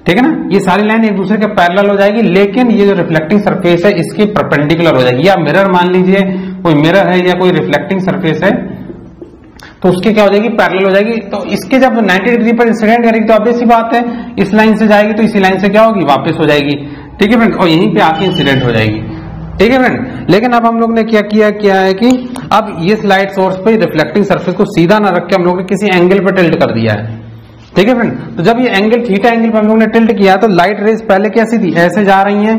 ठीक है ना, ये सारी लाइन एक दूसरे के पैरेलल हो जाएगी, लेकिन ये जो रिफ्लेक्टिंग सरफेस है इसके परपेंडिकुलर हो जाएगी। या मिरर मान लीजिए, कोई मिरर है या कोई रिफ्लेक्टिंग सरफेस है तो उसके क्या हो जाएगी, पैरेलल हो जाएगी। तो इसके जब 90 डिग्री पर इंसिडेंट करेगी तो ऑब्वियस सी बात है इस लाइन से जाएगी तो इसी लाइन से क्या होगी, वापस हो जाएगी, ठीक है फ्रेंड, और यहीं पे आके इंसिडेंट हो जाएगी, ठीक है फ्रेंड। लेकिन अब हम लोग ने क्या किया है कि अब ये लाइट सोर्स पे रिफ्लेक्टिंग सरफेस को सीधा ना रख के हम लोग ने किसी एंगल पे टिल्ट कर दिया है, ठीक है फ्रेंड। तो जब ये एंगल थीटा एंगल पे हम लोग ने टिल्ट किया तो लाइट रेज पहले कैसी थी, ऐसे जा रही हैं।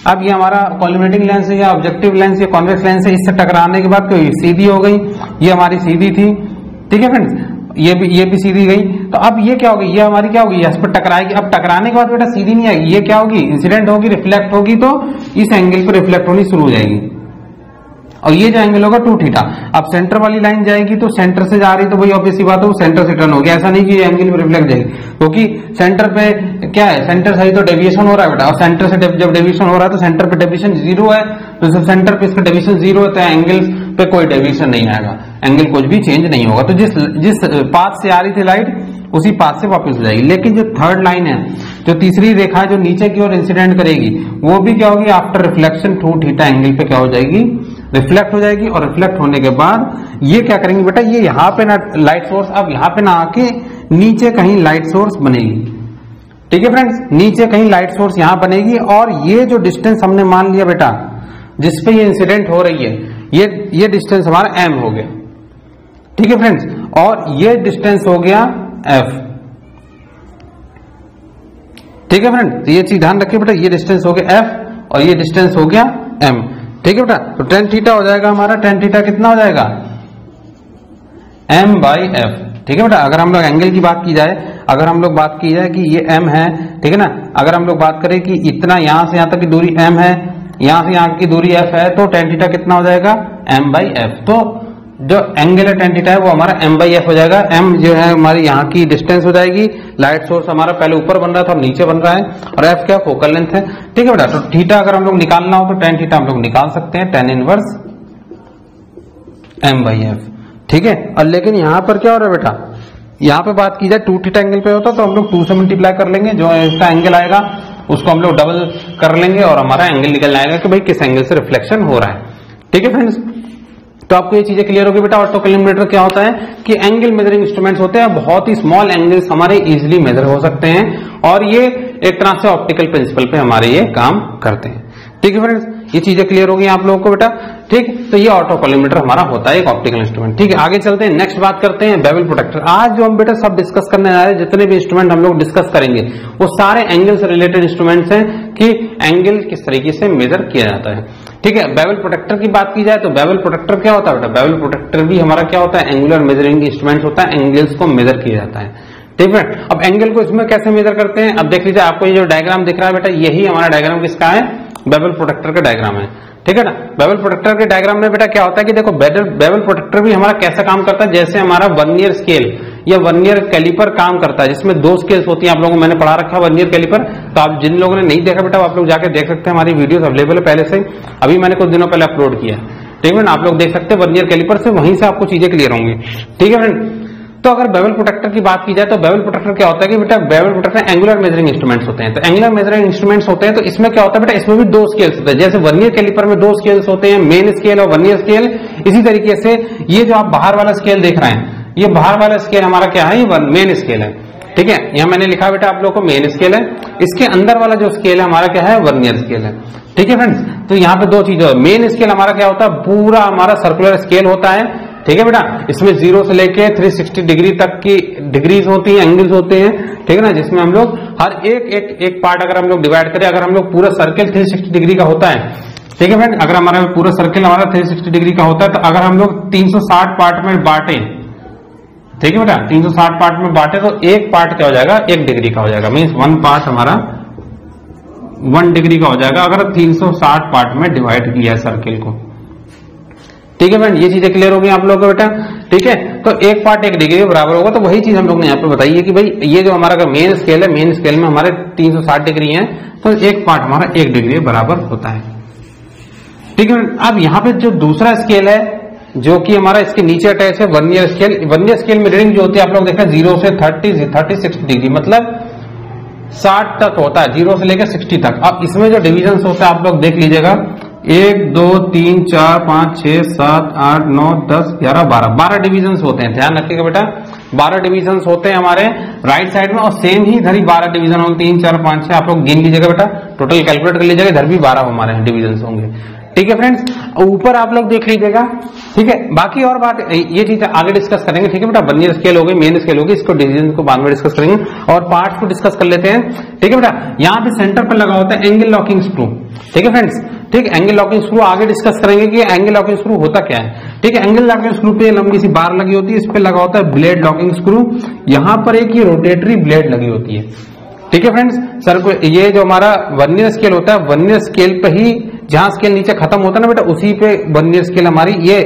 अब ये हमारा कॉल्यूमिनेटिंग लेंस है या ऑब्जेक्टिव लेंस या कॉन्वेक्स लेंस है, इससे टकराने के बाद कोई सीधी हो गई, ये हमारी सीधी थी, ठीक है फ्रेंड्स, ये भी सीधी गई। तो अब ये क्या होगी, ये हमारी क्या होगी, इस पर टकराएगी। अब टकराने के बाद बेटा सीधी नहीं आएगी, ये क्या होगी, इंसिडेंट होगी, रिफ्लेक्ट होगी, तो इस एंगल पर रिफ्लेक्ट होनी शुरू हो जाएगी और ये जो एंगल होगा 2 थीटा। अब सेंटर वाली लाइन जाएगी तो सेंटर से जा रही तो वही ऑब्वियस सी बात है वो सेंटर से टर्न होगी, ऐसा नहीं कि एंगल पे रिफ्लेक्ट जाएगी, क्योंकि सेंटर पे क्या है, सेंटर से ही तो डेविएशन हो रहा है बेटा, और सेंटर से जब डेविएशन हो रहा है तो सेंटर पे डेविएशन 0 है, तो जब सेंटर पे इसका डेविएशन 0 है तो एंगल पे कोई डेविएशन नहीं आएगा, एंगल कुछ भी चेंज नहीं होगा। तो जिस पाथ से आ रही थी लाइट उसी पाथ से वापस हो जाएगी। लेकिन जो थर्ड लाइन है, जो तीसरी रेखा है जो नीचे की ओर इंसिडेंट करेगी, वो भी क्या होगी, आफ्टर रिफ्लेक्शन 2 थीटा एंगल पे क्या हो जाएगी, रिफ्लेक्ट हो जाएगी। और रिफ्लेक्ट होने के बाद ये क्या करेंगे बेटा, ये यहाँ पे ना लाइट सोर्स, अब यहाँ पे ना आके नीचे कहीं लाइट सोर्स बनेगी, ठीक है फ्रेंड्स, नीचे कहीं लाइट सोर्स यहाँ बनेगी। और ये जो डिस्टेंस हमने मान लिया बेटा जिसपे ये इंसिडेंट हो रही है, ये डिस्टेंस हमारा m हो गया, ठीक है फ्रेंड्स, और ये डिस्टेंस हो गया f, ठीक है फ्रेंड। तो ये चीज ध्यान रखिए बेटा, ये डिस्टेंस हो गया f और ये डिस्टेंस हो गया m, ठीक है बेटा। तो tan थीटा हो जाएगा हमारा, tan थीटा कितना हो जाएगा, m/f, ठीक है बेटा। अगर हम लोग एंगल की बात की जाए, अगर हम लोग बात की जाए कि ये m है, ठीक है ना, अगर हम लोग बात करें कि इतना यहां से यहां तक की दूरी m है, यहां से यहां की दूरी f है, तो tan थीटा कितना हो जाएगा, m/f। तो जो एंगल है tan थीटा है वो हमारा m/f हो जाएगा। m जो है हमारी यहाँ की डिस्टेंस हो जाएगी, लाइट सोर्स हमारा पहले ऊपर बन रहा था और नीचे बन रहा है, और f क्या फोकल लेंथ है, ठीक है बेटा। तो थीटा अगर हम लोग निकालना हो तो tan थीटा हम लोग निकाल सकते हैं, tan इनवर्स m/f, ठीक है। और लेकिन यहाँ पर क्या हो रहा है बेटा, यहाँ पे बात की जाए 2 थीटा एंगल पे होता तो हम लोग 2 से मल्टीप्लाई कर लेंगे, जो इसका एंगल आएगा उसको हम लोग डबल कर लेंगे और हमारा एंगल निकल आएगा कि भाई किस एंगल से रिफ्लेक्शन हो रहा है, ठीक है फ्रेंड्स। तो आपको ये चीजें क्लियर होगी बेटा। ऑटो कैलिब्रेटर क्या होता है कि एंगल मेजरिंग इंस्ट्रूमेंट्स होते हैं, बहुत ही स्मॉल एंगल्स हमारे इजीली मेजर हो सकते हैं और ये एक तरह से ऑप्टिकल प्रिंसिपल पे हमारे ये काम करते हैं, ठीक है फ्रेंड्स। ये चीजें क्लियर होगी आप लोगों को बेटा, ठीक। तो ये ऑटो कैलिब्रेटर हमारा होता है एक ऑप्टिकल इंस्ट्रूमेंट, ठीक है। आगे चलते हैं, नेक्स्ट बात करते हैं बेवल प्रोटेक्टर। आज जो हम बेटा सब डिस्कस करने जा रहे हैं, जितने भी इंस्ट्रूमेंट हम लोग डिस्कस करेंगे वो सारे एंगल से रिलेटेड इंस्ट्रूमेंट्स हैं कि एंगल किस तरीके से मेजर किया जाता है, ठीक है। बेवल प्रोटेक्टर की बात की जाए तो बेवल प्रोटेक्टर क्या होता है बेटा, बेवल प्रोटेक्टर भी हमारा क्या होता है, एंगुलर मेजरिंग इंस्ट्रूमेंट होता है, एंगल्स को मेजर किया जाता है, ठीक है। अब एंगल को इसमें कैसे मेजर करते हैं, अब देख लीजिए, आपको ये जो डायग्राम दिख रहा है बेटा, यही हमारा डायग्राम किसका है, बेवल प्रोटेक्टर का डायग्राम है, ठीक है ना। बेवल प्रोटेक्टर के डायग्राम में बेटा क्या होता है कि देखो बेवल प्रोटेक्टर भी हमारा कैसा काम करता है, जैसे हमारा वर्नियर स्केल या वर्नियर कैलिपर काम करता है, जिसमें 2 स्केल्स होती हैं। आप लोगों को मैंने पढ़ा रखा है वर्नियर कैलिपर, तो आप जिन लोगों ने नहीं देखा बेटा आप लोग जाके देख सकते हैं, हमारी वीडियोस अवेलेबल है पहले से, अभी मैंने कुछ दिनों पहले अपलोड किया, ठीक है ना। आप लोग देख सकते हैं वर्नियर कैलिपर से, वहीं से आपको चीजें क्लियर होंगी, ठीक है फ्रेंड। तो अगर बेवल प्रोटेक्टर की बात की जाए तो बेवल प्रोटेक्टर क्या होता है कि बेटा bevel protector angular measuring instruments होते हैं। तो एंगुलर मेजरिंग इंस्ट्रूमेंट्स होते हैं तो इसमें क्या होता है बेटा, इसमें भी 2 स्केल्स होते हैं, जैसे वर्नियर कैलिपर में 2 स्केल्स होते हैं, मेन स्केल और वर्नियर स्केल। इसी तरीके से ये जो आप बाहर वाला स्केल देख रहे हैं, ये बाहर वाला स्केल हमारा क्या है, ये मेन स्केल है, ठीक है। यहाँ मैंने लिखा बेटा आप लोग को मेन स्केल है, इसके अंदर वाला जो स्केल है हमारा क्या है, वर्नियर स्केल है, ठीक है फ्रेंड्स। तो यहाँ पे 2 चीजें, मेन स्केल हमारा क्या होता है, पूरा हमारा सर्कुलर स्केल होता है, ठीक है बेटा। इसमें 0 से लेके 360 डिग्री तक की डिग्रीज होती है, एंगल्स होते हैं, ठीक है ना, जिसमें हम लोग हर एक पार्ट अगर हम लोग डिवाइड करें, अगर हम लोग पूरा सर्कल 360 डिग्री का होता है, ठीक है फ्रेंड, अगर हमारा पूरा सर्कल हमारा 360 डिग्री का होता है, तो अगर हम लोग 360 पार्ट में बांटे, ठीक है बेटा, 360 पार्ट में बांटे तो एक पार्ट क्या हो जाएगा, 1 डिग्री का हो जाएगा, मीन्स 1 पार्ट हमारा 1 डिग्री का हो जाएगा अगर 360 पार्ट में डिवाइड किया है सर्किल को। ठीक है फ्रेंड, ये चीजें क्लियर हो गई आप लोगों को बेटा। ठीक है, तो एक पार्ट 1 डिग्री के बराबर होगा, तो वही चीज हम लोग ने यहाँ पे बताई है कि भाई ये जो हमारा मेन स्केल है, मेन स्केल में हमारे 360 डिग्री है, तो एक पार्ट हमारा 1 डिग्री के बराबर होता है। ठीक है, अब यहाँ पे जो दूसरा स्केल है जो कि हमारा इसके नीचे अटैच है वर्नियर स्केल। वर्नियर स्केल में रीडिंग जो होती है आप लोग देखा 0 से 36 डिग्री, मतलब 60 तक होता है, 0 से लेकर 60 तक। अब इसमें जो डिविजन होता है आप लोग देख लीजिएगा, 1 2 3 4 5 6 7 8 9 10 11 12 डिविजन होते हैं। ध्यान रखिएगा बेटा, 12 डिविजन होते हैं हमारे राइट साइड में, और सेम ही इधर ही 12 डिवीजन होंगे, 3 4 5 6 आप लोग गिन लीजिएगा बेटा, टोटल कैलकुलेट कर लीजिएगा, इधर भी 12 हमारे डिविजन होंगे। ठीक है फ्रेंड्स, ऊपर आप लोग देख लीजिएगा। ठीक है, बाकी और बात ये चीज आगे डिस्कस करेंगे। ठीक है बेटा, वर्नियर स्केल हो गई, मेन स्केल होगी, इसको डिवीजन को बाद में डिस्कस करेंगे और पार्ट्स को डिस्कस कर लेते हैं। ठीक है बेटा, यहाँ पे सेंटर पर लगा होता है एंगल लॉकिंग स्क्रू। ठीक है फ्रेंड्स, ठीक, एंगल लॉकिंग स्क्रू आगे डिस्कस करेंगे कि एंगल लॉकिंग स्क्रू होता क्या है। ठीक है, एंगल लॉकिंग स्क्रू पे लंबी सी बार लगी होती है, इस पे लगा होता है ब्लेड लॉकिंग स्क्रू, यहाँ पर एक ये रोटेटरी ब्लेड लगी होती है। ठीक है फ्रेंड्स, सर ये जो हमारा वर्नियर स्केल होता है, वर्नियर स्केल पे ही जहां स्केल नीचे खत्म होता है ना बेटा, उसी पे वर्नियर स्केल हमारी ये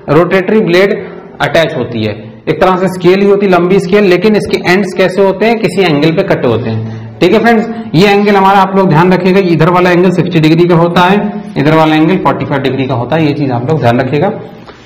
रोटेटरी ब्लेड अटैच होती है। एक तरह से स्केल ही होती है, लंबी स्केल, लेकिन इसके एंड्स कैसे होते हैं, किसी एंगल पे कटे होते हैं। ठीक है फ्रेंड्स, ये एंगल हमारा आप लोग ध्यान रखिएगा, इधर वाला एंगल 60 डिग्री का होता है, इधर वाला एंगल 45 डिग्री का होता है, ये चीज आप लोग ध्यान रखिएगा।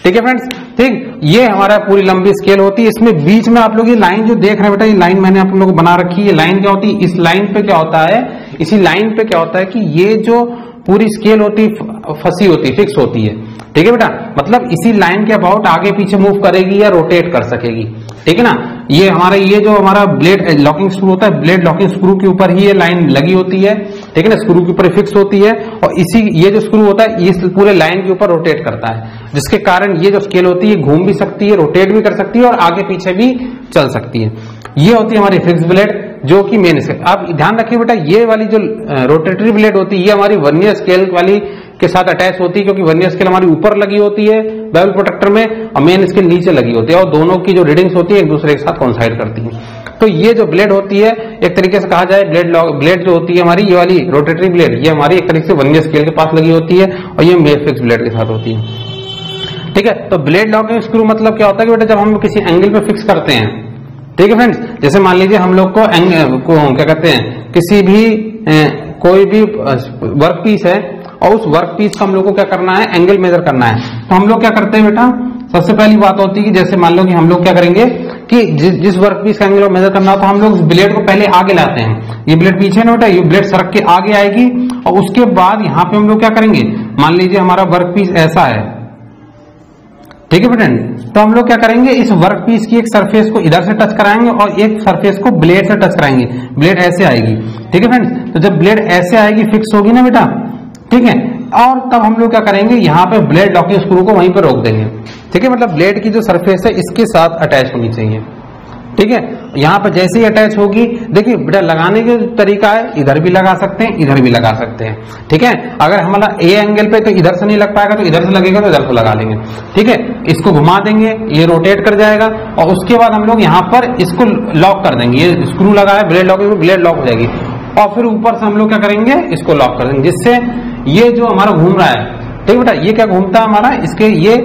ठीक है फ्रेंड्स, ठीक, ये हमारा पूरी लंबी स्केल होती है। इसमें बीच में आप लोग ये लाइन जो देख रहे हैं बेटा, ये लाइन मैंने आप लोगों को बना रखी है। ये लाइन क्या होती है, इस लाइन पे क्या होता है, इसी लाइन पे क्या होता है कि ये जो पूरी स्केल होती है फंसी होती है, फिक्स होती है। ठीक है बेटा, मतलब इसी लाइन के अबाउट आगे पीछे मूव करेगी या रोटेट कर सकेगी। ठीक है ना, ये हमारा ये जो हमारा ब्लेड लॉकिंग स्क्रू होता है, ब्लेड लॉकिंग स्क्रू के ऊपर ही ये लाइन लगी होती है। ठीक है ना, स्क्रू के ऊपर फिक्स होती है, और इसी ये जो स्क्रू होता है इस पूरे लाइन के ऊपर रोटेट करता है, जिसके कारण ये जो स्केल होती है घूम भी सकती है, रोटेट भी कर सकती है और आगे पीछे भी चल सकती है। ये होती है हमारी फिक्स ब्लेड, जो कि मेन स्केल। आप ध्यान रखिए बेटा, ये वाली जो रोटेटरी ब्लेड होती है ये हमारी वर्नियर स्केल वाली के साथ अटैच होती है, क्योंकि वर्नियर स्केल हमारी ऊपर लगी होती है बेवल प्रोटेक्टर में, और मेन स्केल नीचे लगी होती है, और दोनों की जो रीडिंग्स होती है एक दूसरे के साथ कोइंसाइड करती है। तो ये जो ब्लेड होती है, एक तरीके से कहा जाए ब्लेड जो होती है हमारी, ये वाली रोटेटरी ब्लेड, ये हमारी एक तरीके से वर्नियर स्केल के पास लगी होती है, और ये फिक्स ब्लेड के साथ होती है। ठीक है, तो ब्लेड लॉकिंग स्क्रू मतलब क्या होता है कि बेटा जब हम किसी एंगल पे फिक्स करते हैं, ठीक है फ्रेंड्स, जैसे मान लीजिए हम लोग को क्या कहते हैं, किसी भी कोई भी वर्क पीस है, और उस वर्क पीस को हम लोग को क्या करना है, एंगल मेजर करना है। तो हम लोग क्या करते हैं बेटा, सबसे पहली बात होती है कि जैसे मान लो कि हम लोग क्या करेंगे कि जिस वर्क पीस का एंगल मेजर करना हो, तो हम लोग इस ब्लेड को पहले आगे लाते हैं। ये ब्लेड पीछे ना बेटा, ये ब्लेड सरक के आगे आएगी, और उसके बाद यहाँ पे हम लोग क्या करेंगे, मान लीजिए हमारा वर्क पीस ऐसा है, ठीक है बेटा, तो हम लोग क्या करेंगे, इस वर्क पीस की एक सरफेस को इधर से टच कराएंगे और एक सरफेस को ब्लेड से टच कराएंगे, ब्लेड ऐसे आएगी। ठीक है फ्रेंड्स, तो जब ब्लेड ऐसे आएगी, फिक्स होगी ना बेटा, ठीक है, और तब हम लोग क्या करेंगे, यहाँ पे ब्लेड लॉकिंग स्क्रू को वहीं पर रोक देंगे। ठीक है, मतलब ब्लेड की जो सरफेस है इसके साथ अटैच होनी चाहिए। ठीक है, यहाँ पर जैसे ही अटैच होगी, देखिए बेटा लगाने का तरीका है, इधर भी लगा सकते हैं, इधर भी लगा सकते हैं। ठीक है, अगर हमारा ए एंगल पे तो इधर से नहीं लग पाएगा, तो इधर से लगेगा तो इधर से लगा लेंगे। ठीक है, इसको घुमा देंगे, ये रोटेट कर जाएगा, और उसके बाद हम लोग यहाँ पर इसको लॉक कर देंगे। ये स्क्रू लगा है ब्लेड लॉकिंग में, ब्लेड लॉक हो जाएगी, और फिर ऊपर से हम लोग क्या करेंगे, इसको लॉक कर देंगे, जिससे ये जो हमारा घूम रहा है, ठीक बेटा, ये क्या घूमता है हमारा, इसके ये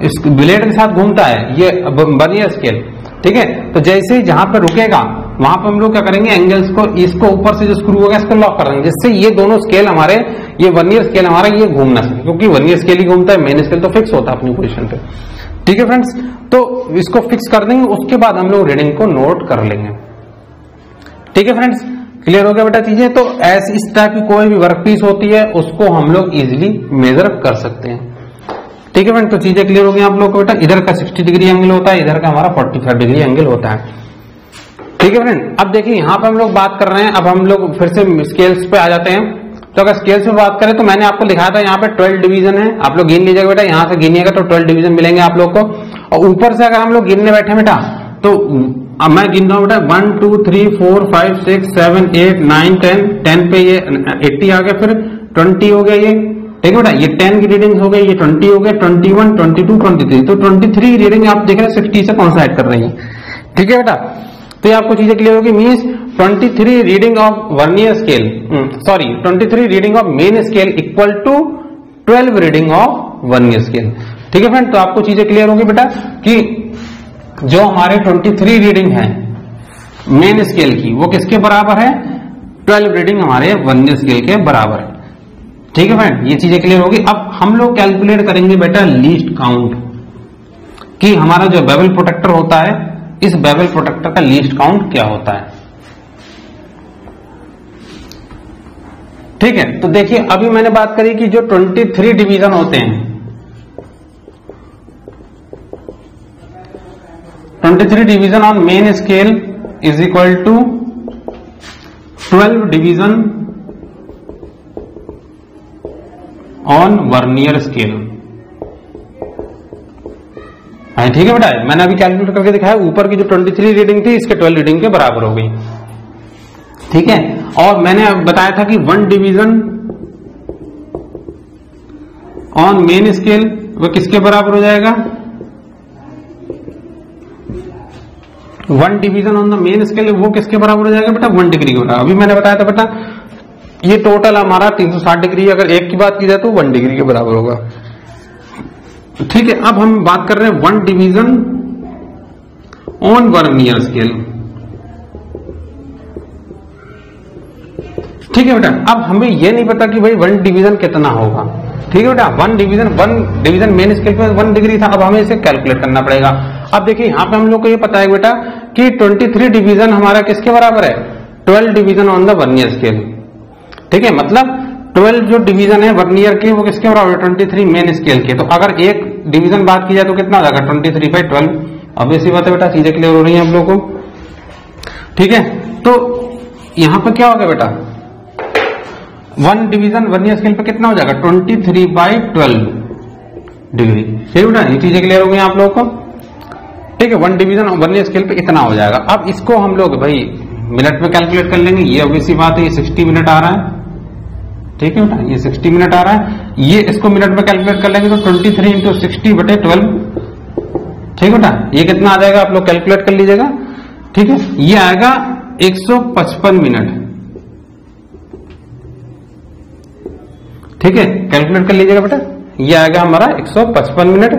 इस ब्लेड के साथ घूमता है, ये वर्नियर स्केल। ठीक है, तो जैसे ही जहां पर रुकेगा वहां पर हम लोग क्या करेंगे, एंगल्स को, इसको ऊपर से जो स्क्रू होगा इसको लॉक कर देंगे, जिससे ये दोनों स्केल हमारे, ये वर्नियर स्केल हमारा ये घूम ना सके, क्योंकि वर्नियर स्केल ही घूमता है, मेन स्केल तो फिक्स होता है अपनी पोजीशन पे। ठीक है फ्रेंड्स, तो इसको फिक्स कर देंगे, उसके बाद हम लोग रीडिंग को नोट कर लेंगे। ठीक है फ्रेंड्स, क्लियर हो गया बेटा चीजें। तो ऐसी इस टाइप की कोई भी वर्क पीस होती है उसको हम लोग इजिली मेजर कर सकते हैं। ठीक है फ्रेंड, तो चीजें क्लियर हो गई आप लोग को बेटा। इधर का 60 डिग्री एंगल होता है, इधर का हमारा 45 डिग्री एंगल होता है। ठीक है फ्रेंड, अब देखिए यहाँ पे हम लोग बात कर रहे हैं, अब हम लोग फिर से स्केल्स पे आ जाते हैं। तो अगर स्केल्स में बात करें तो मैंने आपको दिखाया था यहाँ पे 12 डिवीजन है, आप लोग गिन लीजिएगा बेटा, यहाँ से गिनिएगा तो 12 डिवीजन मिलेंगे आप लोग को। और ऊपर से अगर हम लोग गिनने बैठे बेटा, तो अब मैं गिन रहा हूँ बेटा, 1 2 3 4 5 6 7 8 9 10 पे ये 80 आ गया, फिर 20 हो गया ये। ठीक है बेटा, ये 10 की रीडिंग हो गई, ये 20 हो गया, 21 22 23, तो 23 रीडिंग आप देख रहे हैं 60 से कोइंसाइड कर रही है। ठीक है बेटा, तो ये आपको चीजें क्लियर होगी। Means 23 reading of vernier scale, 23 reading of main scale equal to 12 reading of vernier scale. ठीक है फ्रेंड, तो आपको चीजें क्लियर होगी बेटा कि जो हमारे 23 रीडिंग है मेन स्केल की, वो किसके बराबर है? 12 रीडिंग हमारे वर्नियर स्केल के बराबर है। ठीक है फ्रेंड, ये चीजें क्लियर होगी। अब हम लोग कैलकुलेट करेंगे बेटा लीस्ट काउंट, कि हमारा जो बेवल प्रोटेक्टर होता है, इस बेवल प्रोटेक्टर का लीस्ट काउंट क्या होता है। ठीक है, तो देखिए अभी मैंने बात करी कि जो 23 डिवीजन होते हैं, 23 division on main scale is equal to 12 division on vernier scale है। ठीक है बेटा, मैंने अभी कैलकुलेट करके दिखाया, ऊपर की जो 23 रीडिंग थी इसके 12 रीडिंग के बराबर हो गई। ठीक है, और मैंने बताया था कि 1 डिवीजन ऑन मेन स्केल वो किसके बराबर हो जाएगा? 1 division on the main scale वो किसके बराबर हो जाएगा बेटा? 1 डिग्री के बराबर। अभी मैंने बताया था बेटा ये टोटल हमारा 360 डिग्री, अगर एक की बात की जाए तो 1 डिग्री के बराबर होगा। ठीक है, अब हम बात कर रहे हैं 1 डिवीजन ऑन वर्नियर स्केल। ठीक है बेटा, अब हमें यह नहीं पता कि भाई 1 डिवीजन कितना होगा। ठीक है बेटा, 1 डिवीजन मेन स्केल पे 1 डिग्री था, अब हमें इसे कैलकुलेट करना पड़ेगा। अब देखिए यहां पे हम लोग को ये पता है बेटा कि 23 डिवीजन हमारा किसके बराबर है? 12 division on the vernier scale. ठीक है, मतलब 12 जो डिवीजन है वर्नियर के वो किसके बराबर है? 23 मेन स्केल के। तो अगर एक डिवीजन बात की जाए तो कितना हो जाएगा? 23/12। अब ऐसी बात है बेटा, चीजें क्लियर हो रही हैं आप लोगों को। ठीक है, तो यहां पर क्या होगा बेटा? 1 डिवीजन वर्नियर स्केल पे कितना हो जाएगा? 23/12 डिग्री। ठीक बेटा, ये चीजें क्लियर हो गई आप लोगों को। ठीक है, 1 डिवीजन वर्नियर स्केल पे इतना हो जाएगा। अब इसको हम लोग भाई मिनट में कैलकुलेट कर लेंगे। ये ऑब्वियसली बात है, ये 60 मिनट आ रहा है। ठीक है बेटा, ये 60 मिनट आ रहा है, ये इसको मिनट में कैलकुलेट कर लेंगे तो 23 इंटू 60/12। ठीक है बेटा, ये कितना आ जाएगा आप लोग कैलकुलेट कर लीजिएगा। ठीक है, ये आएगा 155 मिनट। ठीक है, कैलकुलेट कर लीजिएगा बेटा, ये आएगा हमारा 155 मिनट।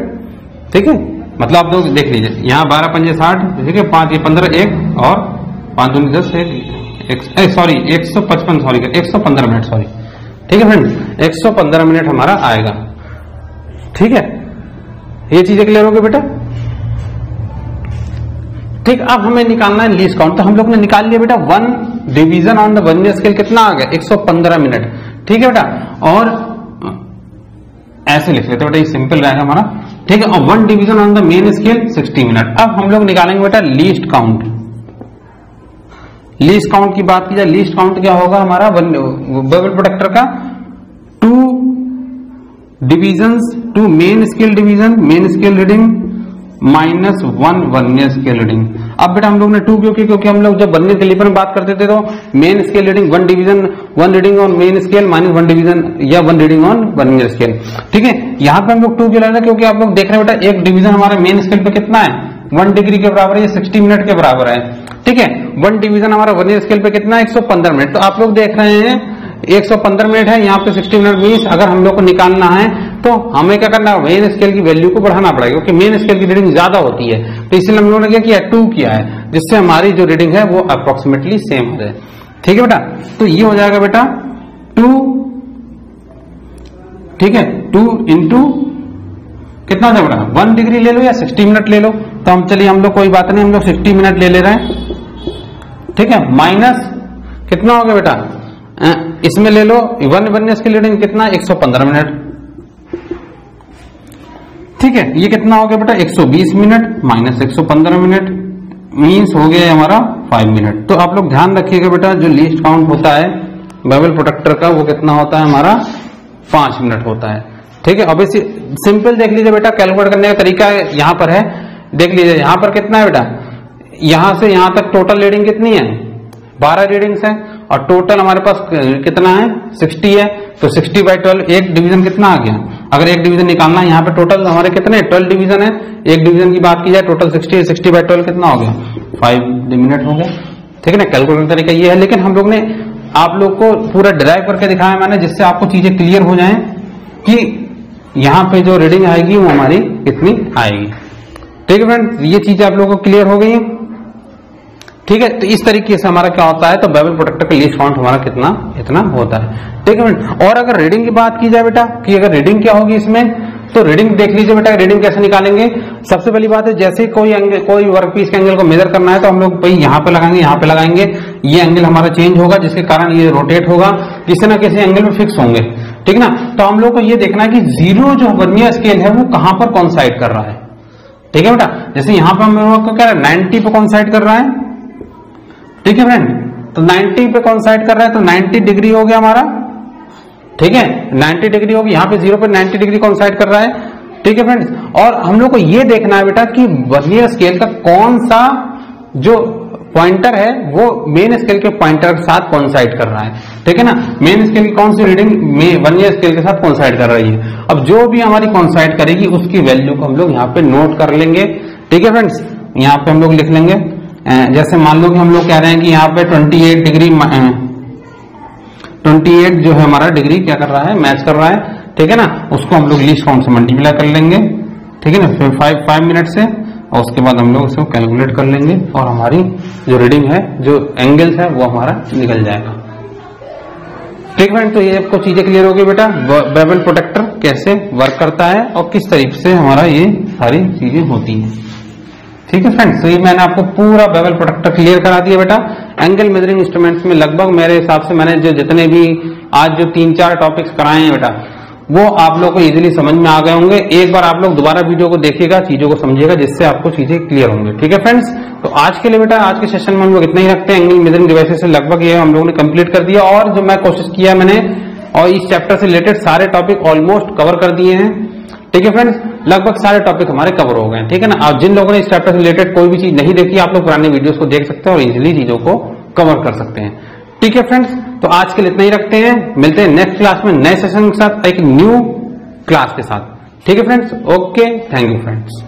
ठीक है, मतलब आप लोग देख लीजिए, यहाँ 12 पंजे 60, ठीक है, 5 ये 15 1 और 5 दूनी 10 सॉरी 115 मिनट सॉरी। ठीक है फ्रेंड, 115 मिनट हमारा आएगा। ठीक है, ये चीजें क्लियर हो गई बेटा। ठीक, अब हमें निकालना है लीस्ट काउंट। तो हम लोग ने निकाल लिया बेटा 1 division on the vernier scale कितना आ गया? 115 मिनट। ठीक है बेटा, और ऐसे लिख लेते बेटा, ये सिंपल रहेगा हमारा। ठीक है, और 1 division on the main scale 60 minute. अब हम लोग निकालेंगे बेटा लीस्ट काउंट। लीस्ट काउंट की बात की जाए, लीस्ट काउंट क्या होगा हमारा? बेवल प्रोटेक्टर का 2 divisions, 2 main scale division, main scale reading -1 vernier scale reading. अब बेटा हम लोग ने 2 क्योंकि हम लोग जब वर्नियर कैलिपर में बात करते थे तो main scale reading 1 division 1 reading on main scale -1 division या 1 रीडिंग ऑन वर्नियर स्केल। ठीक है, यहां पे हम लोग 2 क्यों ले रहे हैं? क्योंकि आप लोग देख रहे हैं बेटा एक डिवीजन हमारे मेन स्केल पे कितना है? 1 डिग्री के बराबर है, ये 60 मिनट के बराबर है। ठीक है, 1 डिवीजन हमारा वर्नियर स्केल पे कितना है? 115 मिनट। तो आप लोग देख रहे हैं 115 मिनट है, यहाँ पे 60 मिनट। मीन्स अगर हम लोग को निकालना है तो हमें क्या करना है? मेन स्केल की वैल्यू को बढ़ाना पड़ेगा, क्योंकि मेन स्केल की रीडिंग ज्यादा होती है। तो इसलिए हम लोगों ने क्या किया? 2 किया है, जिससे हमारी जो रीडिंग है वो अप्रोक्सीमेटली सेम हो जाए। ठीक है बेटा, तो ये हो जाएगा बेटा 2, ठीक है, 2 इंटू कितना हो जाएगा बेटा? 1 डिग्री ले लो या 60 मिनट ले लो। तो हम चलिए, हम लोग कोई बात नहीं, हम लोग 60 मिनट ले रहे हैं। ठीक है, माइनस कितना हो गया बेटा? इसमें ले लो 1 वर्नियर स्केल रीडिंग कितना? 115 मिनट। ठीक है, ये कितना हो गया बेटा? 120 मिनट माइनस 115 मिनट मीन्स हो गया हमारा 5 मिनट। तो आप लोग ध्यान रखिएगा बेटा, जो लीस्ट काउंट होता है बेवल प्रोटेक्टर का वो कितना होता है हमारा? 5 मिनट होता है। ठीक है, अब सिंपल देख लीजिए बेटा, कैलकुलेट करने का तरीका यहां पर है। देख लीजिए यहां पर कितना है बेटा? यहां से यहां तक टोटल रीडिंग कितनी है? 12 रीडिंग्स है, और टोटल हमारे पास कितना है? 60 है। तो 60/12 एक डिवीजन कितना आ गया? अगर एक डिवीजन निकालना है, यहाँ पे टोटल हमारे कितने 12 डिवीजन है। एक डिवीजन की बात की जाए टोटल 60 है, 60/12 कितना हो गया? 5 मिनट हो गए, ठीक है ना। कैलकुलेटर तरीका ये है, लेकिन हम लोग ने आप लोग को पूरा ड्राइव करके दिखाया मैंने, जिससे आपको चीजें क्लियर हो जाएं कि यहाँ पे जो रीडिंग आएगी वो हमारी कितनी आएगी। ठीक है फ्रेंड्स, ये चीजें आप लोगों को क्लियर हो गई है। ठीक है, तो इस तरीके से हमारा क्या होता है, तो बेवल प्रोटेक्टर का लीस्ट काउंट हमारा कितना इतना होता है। ठीक है फ्रेंड, और अगर रीडिंग की बात की जाए बेटा कि अगर रीडिंग क्या होगी इसमें, तो रीडिंग देख लीजिए बेटा, रीडिंग कैसे निकालेंगे। सबसे पहली बात है, जैसे कोई एंगल, कोई वर्कपीस के एंगल को मेजर करना है तो हम लोग भाई यहाँ पे लगाएंगे, यहाँ पे लगाएंगे, ये एंगल हमारा चेंज होगा, जिसके कारण ये रोटेट होगा, किसी ना किसी एंगल में फिक्स होंगे। ठीक ना, तो हम लोग को ये देखना है कि जीरो जो वर्नियर स्केल है वो कहां पर कॉन्साइड कर रहा है। ठीक है बेटा, जैसे यहां पर हम लोग को क्या है, 90 पे कॉन्साइड कर रहा है। ठीक है फ्रेंड, तो 90 पे कॉन्साइड कर रहा है, तो 90 डिग्री हो गया हमारा। ठीक है, 90 डिग्री होगी, यहाँ पे 0 पे 90 डिग्री कॉन्साइड कर रहा है। ठीक है फ्रेंड्स, और हम लोग को ये देखना है बेटा कि वर्नियर स्केल का कौन सा जो पॉइंटर है वो मेन स्केल के पॉइंटर के साथ कॉन्साइड कर रहा है। ठीक है ना, मेन स्केल की कौन सी रीडिंग वर्नियर स्केल के साथ कॉन्साइड कर रही है। अब जो भी हमारी कॉन्साइड करेगी उसकी वैल्यू को हम लोग यहाँ पे नोट कर लेंगे। ठीक है फ्रेंड्स, यहाँ पे हम लोग लिख लेंगे, जैसे मान लो कि हम लोग कह रहे हैं कि यहाँ पे 28 डिग्री 28 जो है हमारा डिग्री क्या कर रहा है, मैच कर रहा है। ठीक है ना, उसको हम लोग लीस्ट काउंट से मल्टीप्लाई कर लेंगे। ठीक है ना, फिर 5 मिनट से, और उसके बाद हम लोग इसको कैलकुलेट कर लेंगे और हमारी जो रीडिंग है, जो एंगल्स है, वो हमारा निकल जाएगा। ठीक है, तो ये आपको चीजें क्लियर हो गई बेटा, बेवल प्रोटेक्टर कैसे वर्क करता है और किस तरीके से हमारा ये सारी चीजें होती हैं। ठीक है फ्रेंड्स, तो ये मैंने आपको पूरा बेवल प्रोटेक्टर क्लियर करा दिया बेटा। एंगल मेजरिंग इंस्ट्रूमेंट्स में लगभग मेरे हिसाब से मैंने जो जितने भी आज जो 3-4 टॉपिक्स कराए हैं बेटा, वो आप लोग को इजीली समझ में आ गए होंगे। एक बार आप लोग दोबारा वीडियो को देखिएगा, चीजों को समझिएगा, जिससे आपको चीजें क्लियर होंगी। ठीक है फ्रेंड्स, तो आज के लिए बेटा, आज के सेशन में हम लोग इतना ही रखते हैं। एंगल मेजरिंग डिवाइसेस से लगभग ये हम लोगों ने कंप्लीट कर दिया, और जो मैं कोशिश किया मैंने, और इस चैप्टर से रिलेटेड सारे टॉपिक ऑलमोस्ट कवर कर दिए हैं। ठीक है फ्रेंड्स, लगभग सारे टॉपिक हमारे कवर हो गए हैं। ठीक है ना, आप जिन लोगों ने इस चैप्टर से रिलेटेड कोई भी चीज नहीं देखी, आप लोग पुराने वीडियोस को देख सकते हैं और इजीली चीजों को कवर कर सकते हैं। ठीक है फ्रेंड्स, तो आज के लिए इतना ही रखते हैं। मिलते हैं नेक्स्ट क्लास में नए सेशन के साथ, एक न्यू क्लास के साथ। ठीक है friends, okay, thank you friends.